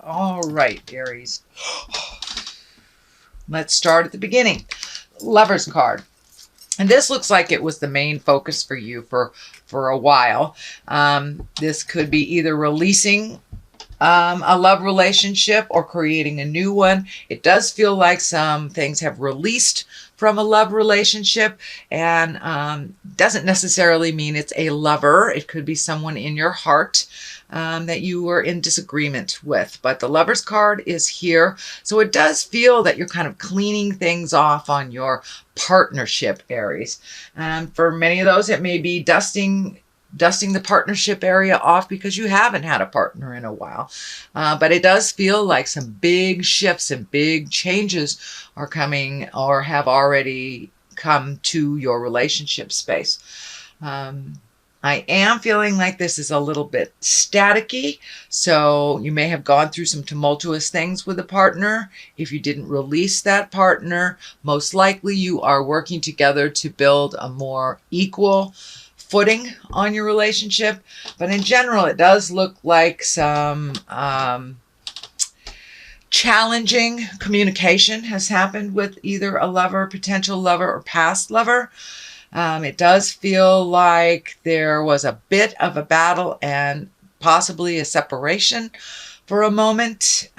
All right, Aries. Let's start at the beginning. Lover's card. And this looks like it was the main focus for you for a while. This could be either releasing a love relationship or creating a new one. It does feel like some things have released from a love relationship, and doesn't necessarily mean it's a lover. It could be someone in your heart that you were in disagreement with. But the Lover's card is here. So it does feel that you're kind of cleaning things off on your partnership, Aries. For many of those, it may be dusting the partnership area off because you haven't had a partner in a while. But it does feel like some big shifts and big changes are coming or have already come to your relationship space. I am feeling like this is a little bit staticky, so you may have gone through some tumultuous things with a partner. If you didn't release that partner, most likely you are working together to build a more equal footing on your relationship. But in general, it does look like some challenging communication has happened with either a lover, potential lover, or past lover. It does feel like there was a bit of a battle and possibly a separation for a moment.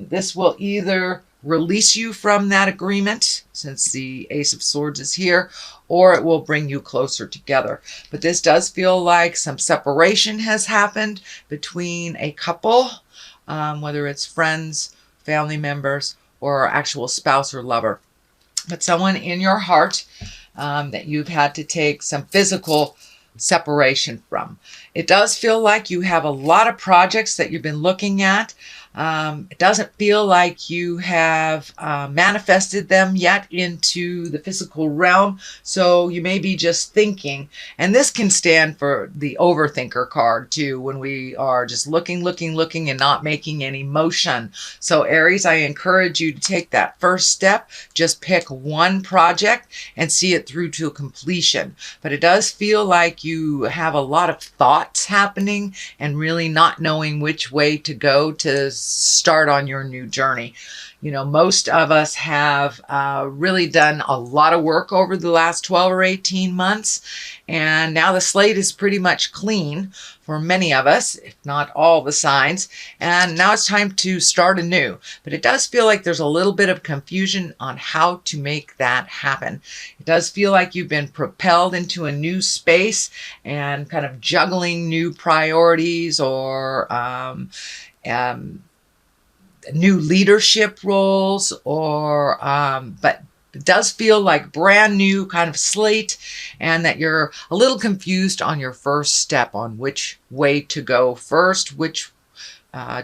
This will either release you from that agreement, since the Ace of Swords is here, or it will bring you closer together. But this does feel like some separation has happened between a couple, whether it's friends, family members, or actual spouse or lover. But someone in your heart that you've had to take some physical separation from. It does feel like you have a lot of projects that you've been looking at. It doesn't feel like you have manifested them yet into the physical realm, so you may be just thinking. And this can stand for the overthinker card too, when we are just looking and not making any motion. So Aries, I encourage you to take that first step. Just pick one project and see it through to completion. But it does feel like you have a lot of thoughts happening and really not knowing which way to go to start on your new journey. You know, most of us have really done a lot of work over the last 12 or 18 months, and now the slate is pretty much clean for many of us, if not all the signs, and now it's time to start anew. But it does feel like there's a little bit of confusion on how to make that happen. It does feel like you've been propelled into a new space and kind of juggling new priorities or new leadership roles, or but it does feel like brand new kind of slate, and that you're a little confused on your first step on which way to go first, which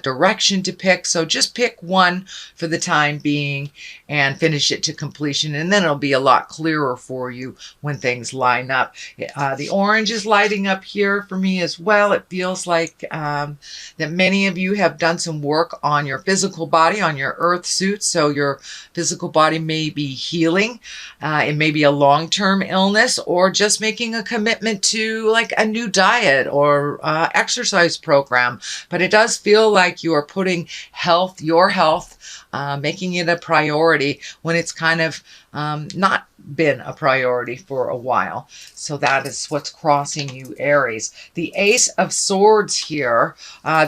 direction to pick. So just pick one for the time being and finish it to completion, and then it'll be a lot clearer for you when things line up. The orange is lighting up here for me as well. It feels like that many of you have done some work on your physical body, on your earth suit, so your physical body may be healing. It may be a long-term illness, or just making a commitment to like a new diet or exercise program. But it does feel like you are putting your health, making it a priority when it's kind of not been a priority for a while. So that is what's crossing you, Aries. The Ace of Swords here,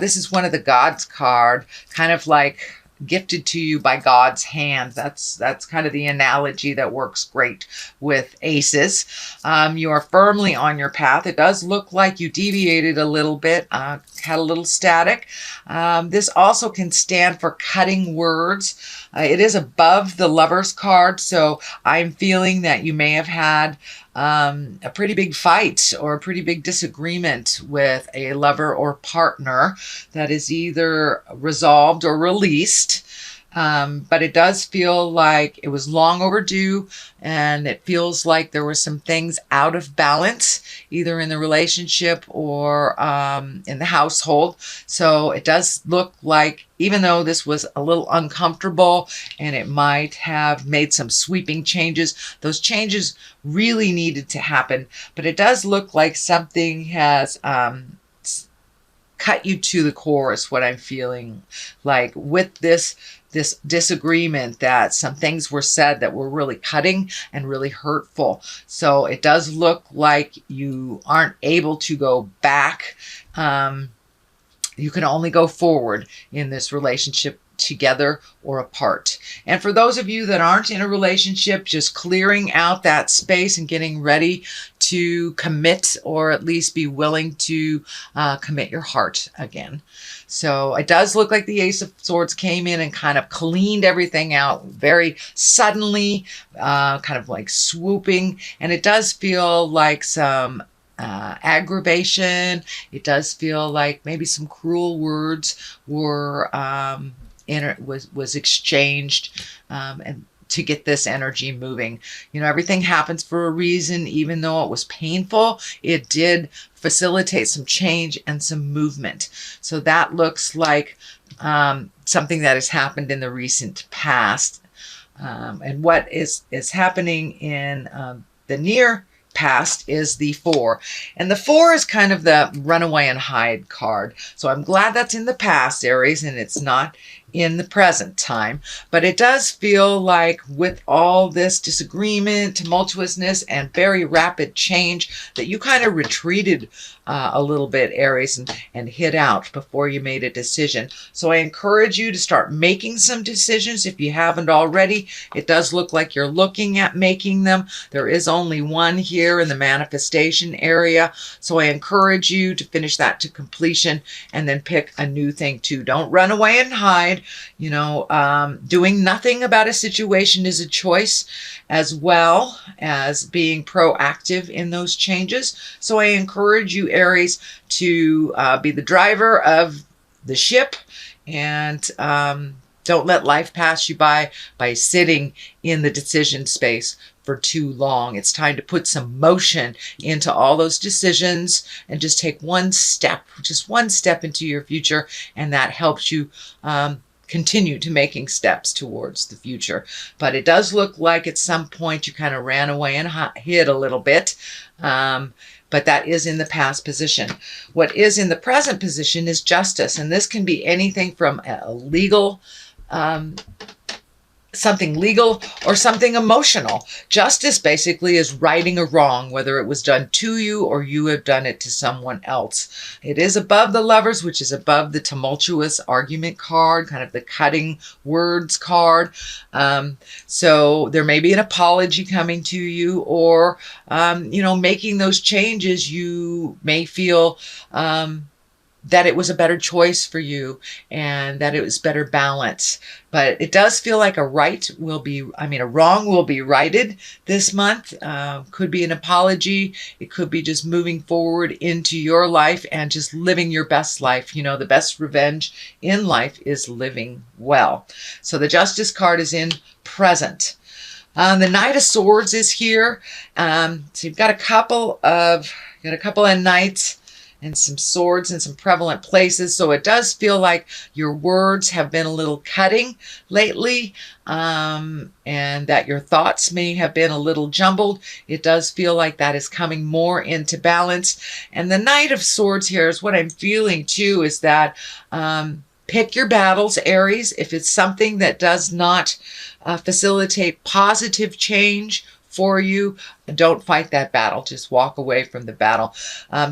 this is one of the Gods card, kind of like gifted to you by God's hand. That's kind of the analogy that works great with aces. You are firmly on your path. It does look like you deviated a little bit, had a little static. This also can stand for cutting words. It is above the Lover's card, so I'm feeling that you may have had a pretty big fight or a pretty big disagreement with a lover or partner that is either resolved or released. But it does feel like it was long overdue, and it feels like there were some things out of balance, either in the relationship or in the household. So it does look like, even though this was a little uncomfortable and it might have made some sweeping changes, those changes really needed to happen. But it does look like something has cut you to the core is what I'm feeling like with this disagreement, that some things were said that were really cutting and really hurtful. So it does look like you aren't able to go back. You can only go forward in this relationship, together or apart. And for those of you that aren't in a relationship, just clearing out that space and getting ready to commit, or at least be willing to commit your heart again. So it does look like the Ace of Swords came in and kind of cleaned everything out very suddenly, kind of like swooping. And it does feel like some aggravation. It does feel like maybe some cruel words were was exchanged, and to get this energy moving. You know, everything happens for a reason. Even though it was painful, it did facilitate some change and some movement. So that looks like something that has happened in the recent past. And what is happening in the near past is the 4. And the 4 is kind of the runaway and hide card. So I'm glad that's in the past, Aries, and it's not in the present time. But it does feel like with all this disagreement, tumultuousness, and very rapid change, that you kind of retreated a little bit, Aries, and hid out before you made a decision. So I encourage you to start making some decisions if you haven't already. It does look like you're looking at making them. There is only one here in the manifestation area. So I encourage you to finish that to completion and then pick a new thing too. Don't run away and hide. You know, doing nothing about a situation is a choice, as well as being proactive in those changes. So I encourage you, Aries, to be the driver of the ship, and don't let life pass you by sitting in the decision space for too long. It's time to put some motion into all those decisions and just take one step, just one step into your future, and that helps you continue to making steps towards the future. But it does look like at some point you kind of ran away and hid a little bit. But that is in the past position. What is in the present position is justice. And this can be anything from a legal, something legal or something emotional. Justice basically is righting a wrong, whether it was done to you or you have done it to someone else. It is above the Lovers, which is above the tumultuous argument card, kind of the cutting words card. So there may be an apology coming to you, or, you know, making those changes. You may feel that it was a better choice for you and that it was better balance. But it does feel like a wrong will be righted this month. Could be an apology. It could be just moving forward into your life and just living your best life. You know, the best revenge in life is living well. So the Justice card is in present. The Knight of Swords is here. So you've got a couple of knights and some swords in some prevalent places. So it does feel like your words have been a little cutting lately, and that your thoughts may have been a little jumbled. It does feel like that is coming more into balance. And the Knight of Swords here is what I'm feeling too, is that pick your battles, Aries. If it's something that does not facilitate positive change for you, don't fight that battle. Just walk away from the battle.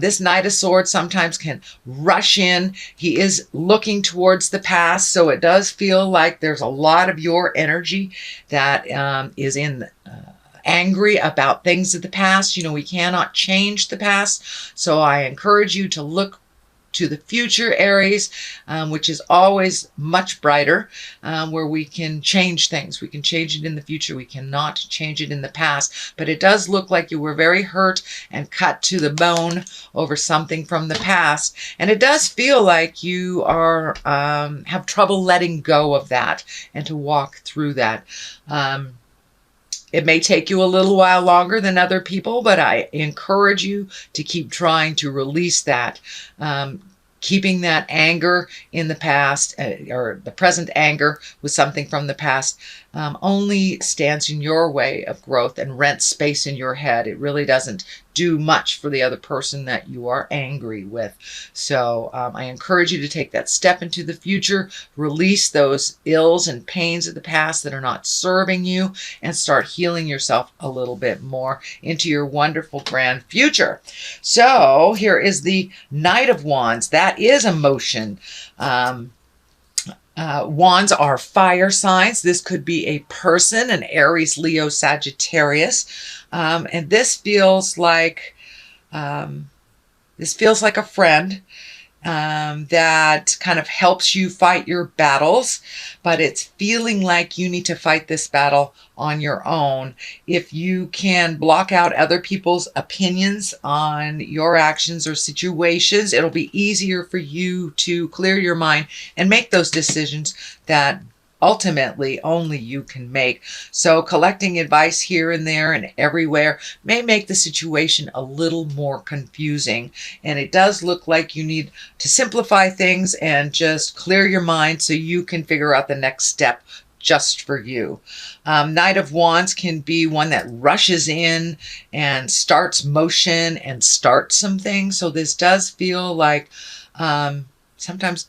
This Knight of Swords sometimes can rush in. He is looking towards the past, so it does feel like there's a lot of your energy that is in angry about things of the past. You know, we cannot change the past, so I encourage you to look to the future, Aries, which is always much brighter, where we can change things. We can change it in the future. We cannot change it in the past. But it does look like you were very hurt and cut to the bone over something from the past. And it does feel like you are have trouble letting go of that and to walk through that. It may take you a little while longer than other people, but I encourage you to keep trying to release that. Keeping that anger in the past, or the present anger with something from the past, only stands in your way of growth and rents space in your head. It really doesn't do much for the other person that you are angry with. So I encourage you to take that step into the future, release those ills and pains of the past that are not serving you, and start healing yourself a little bit more into your wonderful grand future. So here is the Knight of Wands. That is emotion. Wands are fire signs. This could be a person, an Aries, Leo, Sagittarius. And this feels like a friend that kind of helps you fight your battles, but it's feeling like you need to fight this battle on your own. If you can block out other people's opinions on your actions or situations, it'll be easier for you to clear your mind and make those decisions that ultimately only you can make. So collecting advice here and there and everywhere may make the situation a little more confusing. And it does look like you need to simplify things and just clear your mind so you can figure out the next step just for you. Knight of Wands can be one that rushes in and starts motion and starts some things. So this does feel like sometimes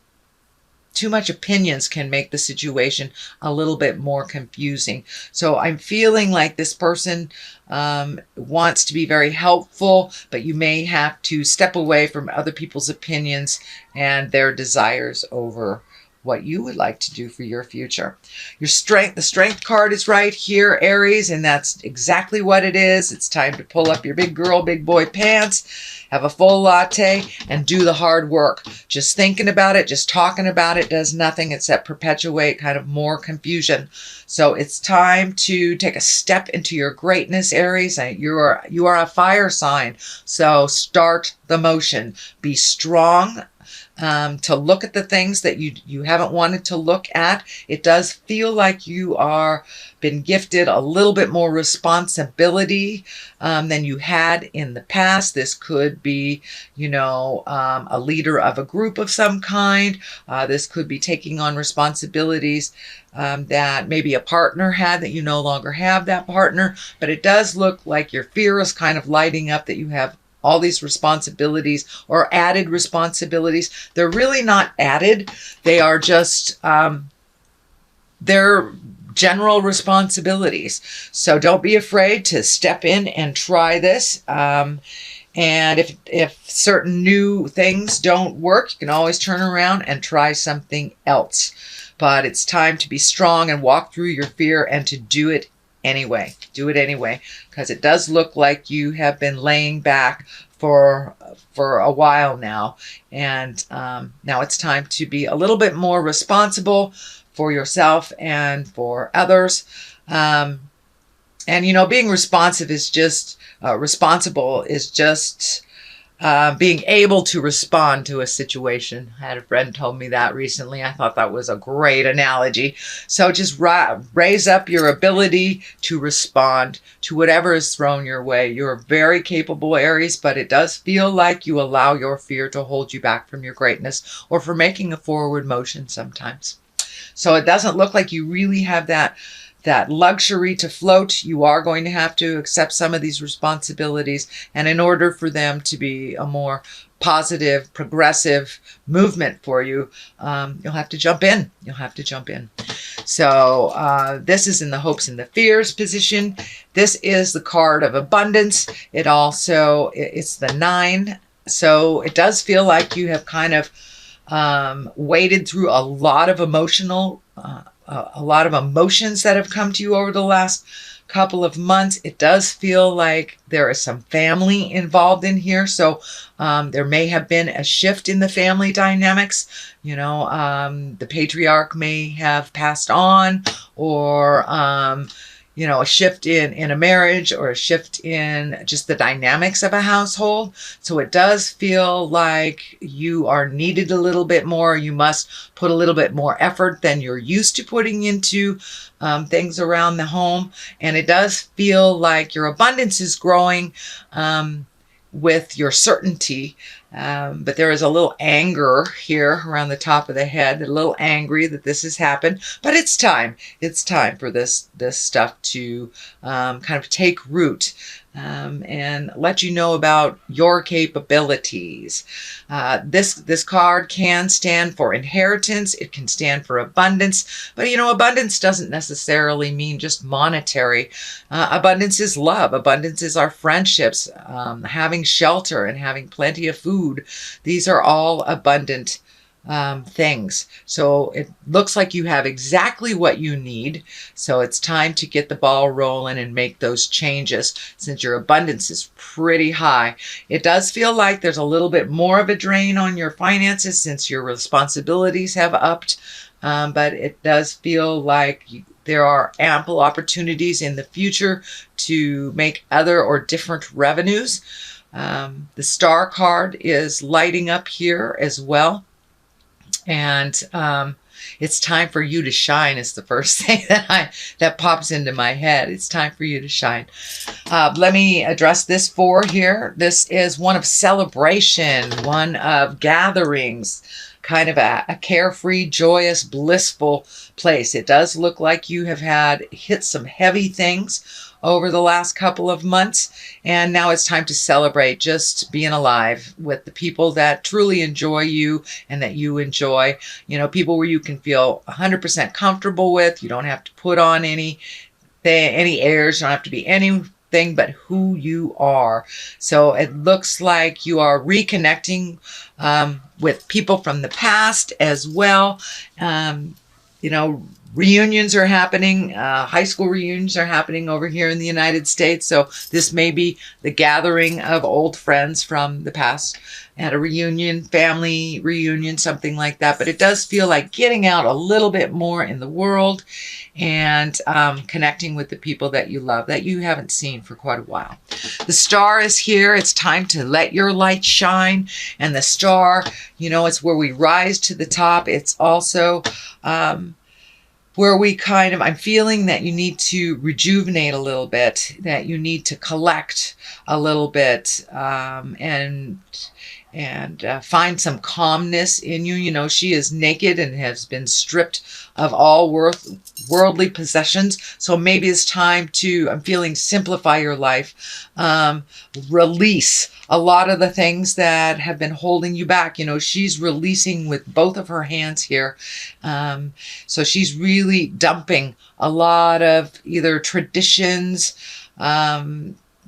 too much opinions can make the situation a little bit more confusing. So I'm feeling like this person wants to be very helpful, but you may have to step away from other people's opinions and their desires over what you would like to do for your future. The strength card is right here, Aries, and that's exactly what it is. It's time to pull up your big girl, big boy pants, have a full latte, and do the hard work. Just thinking about it, just talking about it does nothing except perpetuate kind of more confusion. So it's time to take a step into your greatness, Aries. You are a fire sign, so start the motion. Be strong. To look at the things that you haven't wanted to look at. It does feel like you are been gifted a little bit more responsibility than you had in the past. This could be, a leader of a group of some kind. This could be taking on responsibilities that maybe a partner had that you no longer have that partner. But it does look like your fear is kind of lighting up that you have all these responsibilities or added responsibilities. They're really not added. They are just, they're general responsibilities. So don't be afraid to step in and try this. And if certain new things don't work, you can always turn around and try something else. But it's time to be strong and walk through your fear and to do it anyway. Do it anyway, because it does look like you have been laying back for a while now, and now it's time to be a little bit more responsible for yourself and for others. And being responsible is just being able to respond to a situation. I had a friend told me that recently. I thought that was a great analogy. So just raise up your ability to respond to whatever is thrown your way. You're very capable, Aries, but it does feel like you allow your fear to hold you back from your greatness or for making a forward motion sometimes. So it doesn't look like you really have that luxury to float. You are going to have to accept some of these responsibilities. And in order for them to be a more positive, progressive movement for you, you'll have to jump in. You'll have to jump in. So this is in the hopes and the fears position. This is the card of abundance. It's the 9. So it does feel like you have kind of waded through a lot of emotions that have come to you over the last couple of months. It does feel like there is some family involved in here. So there may have been a shift in the family dynamics. The patriarch may have passed on, or a shift in a marriage, or a shift in just the dynamics of a household. So it does feel like you are needed a little bit more. You must put a little bit more effort than you're used to putting into things around the home. And it does feel like your abundance is growing with your certainty. But there is a little anger here around the top of the head, a little angry that this has happened. But it's time. It's time for this stuff to kind of take root. and let you know about your capabilities. This card can stand for inheritance. It can stand for abundance. But, abundance doesn't necessarily mean just monetary. Abundance is love. Abundance is our friendships, having shelter and having plenty of food. These are all abundant things. So it looks like you have exactly what you need. So it's time to get the ball rolling and make those changes since your abundance is pretty high. It does feel like there's a little bit more of a drain on your finances since your responsibilities have upped. But it does feel like there are ample opportunities in the future to make other or different revenues. The star card is lighting up here as well. And it's time for you to shine is the first thing that pops into my head. It's time for you to shine. Let me address this 4 here. This is one of celebration, one of gatherings, kind of a carefree, joyous, blissful place. It does look like you have hit some heavy things over the last couple of months, and now it's time to celebrate just being alive with the people that truly enjoy you and that you enjoy. People where you can feel 100% comfortable with. You don't have to put on any airs. You don't have to be anything but who you are. So it looks like you are reconnecting with people from the past as well. Reunions are happening. High school reunions are happening over here in the United States. So this may be the gathering of old friends from the past at a reunion, family reunion, something like that. But it does feel like getting out a little bit more in the world and connecting with the people that you love, that you haven't seen for quite a while. The star is here. It's time to let your light shine. And the star, it's where we rise to the top. It's also where I'm feeling that you need to rejuvenate a little bit, that you need to collect a little bit, and find some calmness in you. She is naked and has been stripped of all worldly possessions. So maybe it's time to, I'm feeling, simplify your life, release a lot of the things that have been holding you back. She's releasing with both of her hands here. So she's really dumping a lot of either traditions,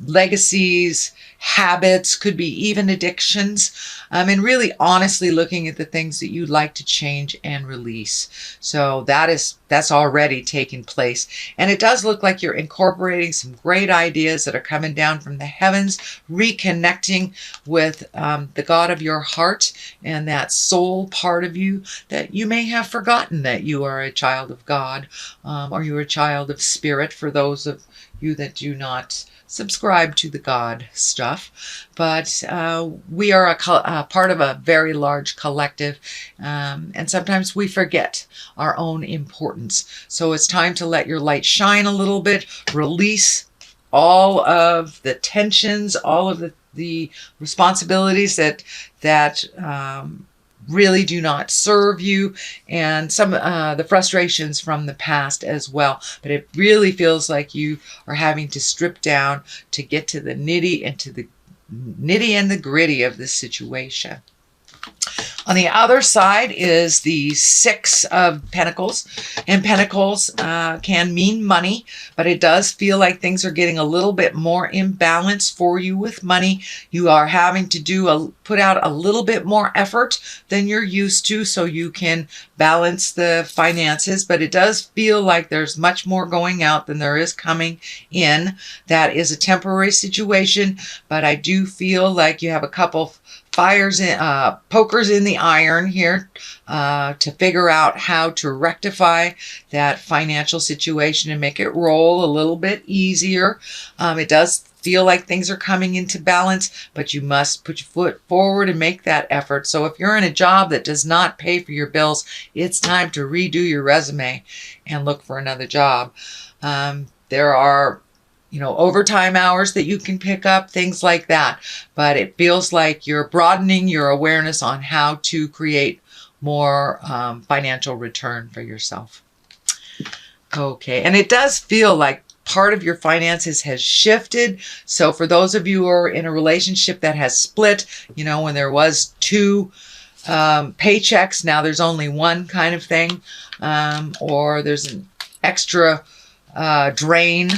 legacies, habits, could be even addictions, and really honestly looking at the things that you'd like to change and release. So that's already taken place. And it does look like you're incorporating some great ideas that are coming down from the heavens, reconnecting with the God of your heart and that soul part of you that you may have forgotten that you are a child of God, or you're a child of spirit for those of you that do not subscribe to the God stuff. But we are a part of a very large collective, and sometimes we forget our own importance. So it's time to let your light shine a little bit, release all of the tensions, all of the responsibilities that really do not serve you, and some the frustrations from the past as well. But it really feels like you are having to strip down to get to the nitty and the gritty of this situation. On the other side is the 6 of Pentacles, and Pentacles can mean money, but it does feel like things are getting a little bit more imbalance for you with money. You are having to put out a little bit more effort than you're used to so you can balance the finances, but it does feel like there's much more going out than there is coming in. That is a temporary situation, but I do feel like you have a couple pokers in the iron here to figure out how to rectify that financial situation and make it roll a little bit easier. It does feel like things are coming into balance, but you must put your foot forward and make that effort. So if you're in a job that does not pay for your bills, it's time to redo your resume and look for another job. There are overtime hours that you can pick up, things like that. But it feels like you're broadening your awareness on how to create more financial return for yourself. Okay, and it does feel like part of your finances has shifted. So for those of you who are in a relationship that has split, you know, when there was two paychecks, now there's only one kind of thing, or there's an extra drain.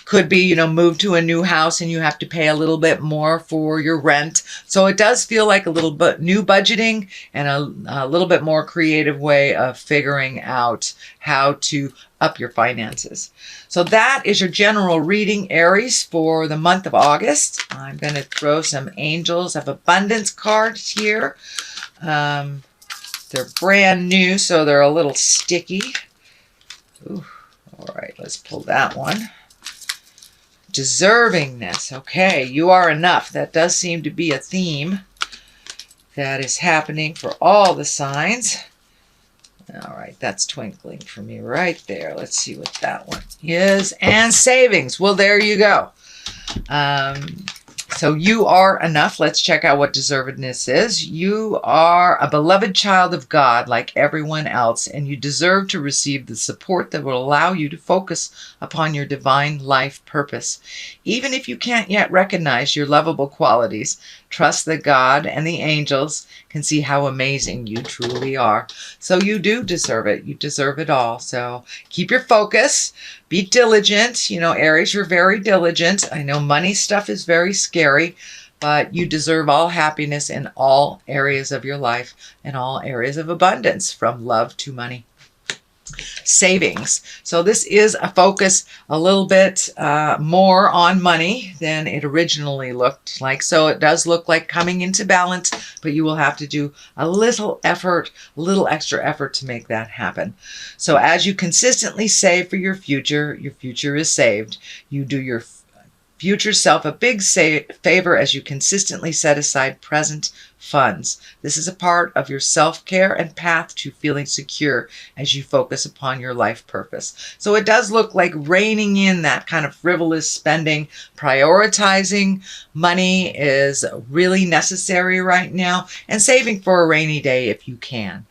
Could be, you know, move to a new house and you have to pay a little bit more for your rent. So it does feel like a little bit new budgeting and a little bit more creative way of figuring out how to up your finances. So that is your general reading, Aries, for the month of August. I'm going to throw some Angels of Abundance cards here. They're brand new, so they're a little sticky. Ooh, all right, let's pull that one. Deservingness. Okay, you are enough. That does seem to be a theme that is happening for all the signs. All right, that's twinkling for me right there. Let's see what that one is. And savings. Well, there you go. So you are enough. Let's check out what deservedness is. You are a beloved child of God like everyone else, and you deserve to receive the support that will allow you to focus upon your divine life purpose. Even if you can't yet recognize your lovable qualities, trust that God and the angels can see how amazing you truly are. So you do deserve it. You deserve it all. So keep your focus. Be diligent. You know, Aries, you're very diligent. I know money stuff is very scary, but you deserve all happiness in all areas of your life and all areas of abundance, from love to money. Savings. So this is a focus a little bit more on money than it originally looked like. So it does look like coming into balance, but you will have to do a little effort, a little extra effort to make that happen. So as you consistently save for your future is saved. You do your future self a big favor as you consistently set aside present funds. This is a part of your self-care and path to feeling secure as you focus upon your life purpose. So it does look like reining in that kind of frivolous spending. Prioritizing money is really necessary right now, and saving for a rainy day if you can.